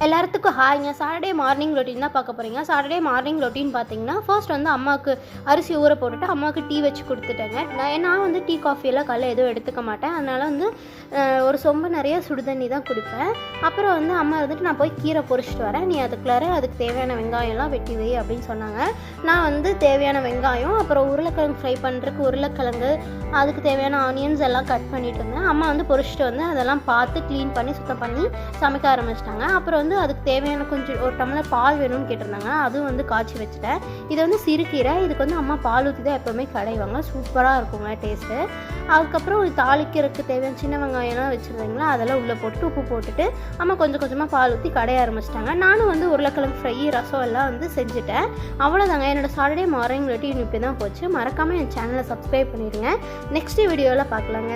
எல்லாத்துக்கும் ஹாய்ங்க. Saturday morning routine தான் பார்க்க போகிறீங்க. சாட்டர்டே மார்னிங் ரொட்டீன் பார்த்தீங்கன்னா, ஃபர்ஸ்ட் வந்து அம்மாவுக்கு அரிசி ஊற போட்டுட்டு அம்மாவுக்கு டீ வச்சு கொடுத்துட்டேங்க. நான் வந்து டீ காஃபியெல்லாம் காலைல எதுவும் எடுத்துக்க மாட்டேன். அதனால் வந்து ஒரு சொம்பு நிறைய சுடுதண்ணி தான் குடிப்பேன். அப்புறம் வந்து அம்மா வந்துட்டு நான் போய் கீரை பொரிச்சிட்டு வரேன், நீ அதுக்குள்ளார அதுக்கு தேவையான வெங்காயம்லாம் வெட்டி வை அப்படின்னு சொன்னாங்க. நான் வந்து தேவையான வெங்காயம், அப்புறம் உருளைக்கிழங்கு ஃப்ரை பண்ணுறதுக்கு உருளைக்கிழங்கு, அதுக்கு தேவையான ஆனியன்ஸ் எல்லாம் கட் பண்ணிட்டு இருந்தேன். அம்மா வந்து பொரிச்சிட்டு வந்து அதெல்லாம் பார்த்து க்ளீன் பண்ணி சுத்தம் பண்ணி சமைக்க ஆரம்பிச்சிட்டாங்க. அப்புறம் வந்து அதுக்கு தேவையான கொஞ்சம் ஒரு டம்ளர் பால் வேணும்னு கேட்டிருந்தாங்க. அதுவும் வந்து காய்ச்சி வச்சுட்டேன். இது வந்து சிறுகீரை, இதுக்கு வந்து அம்மா பால் ஊற்றி தான் எப்போவுமே கடைவாங்க. சூப்பராக இருக்குங்க டேஸ்ட்டு. அதுக்கப்புறம் தாளிக்கிறதுக்கு தேவையான சின்ன வெங்காயம்லாம் வச்சுருந்தீங்களா, அதெல்லாம் உள்ளே போட்டுட்டு உப்பு போட்டுட்டு அம்மா கொஞ்சம் கொஞ்சமாக பால் ஊற்றி கடைய ஆரம்பிச்சிட்டாங்க. நானும் வந்து உருளைக்கிழங்கு ஃப்ரை, ரசம் எல்லாம் வந்து செஞ்சுட்டேன். அவ்வளோதாங்க, என்னோடய சாட்டர்டே மார்னிங் ரொட்டீன் இப்படி தான் போச்சு. மறக்காமல் என் சேனலை சப்ஸ்கிரைப் பண்ணிடுங்க. நெக்ஸ்ட் வீடியோவில் பார்க்கலாங்க.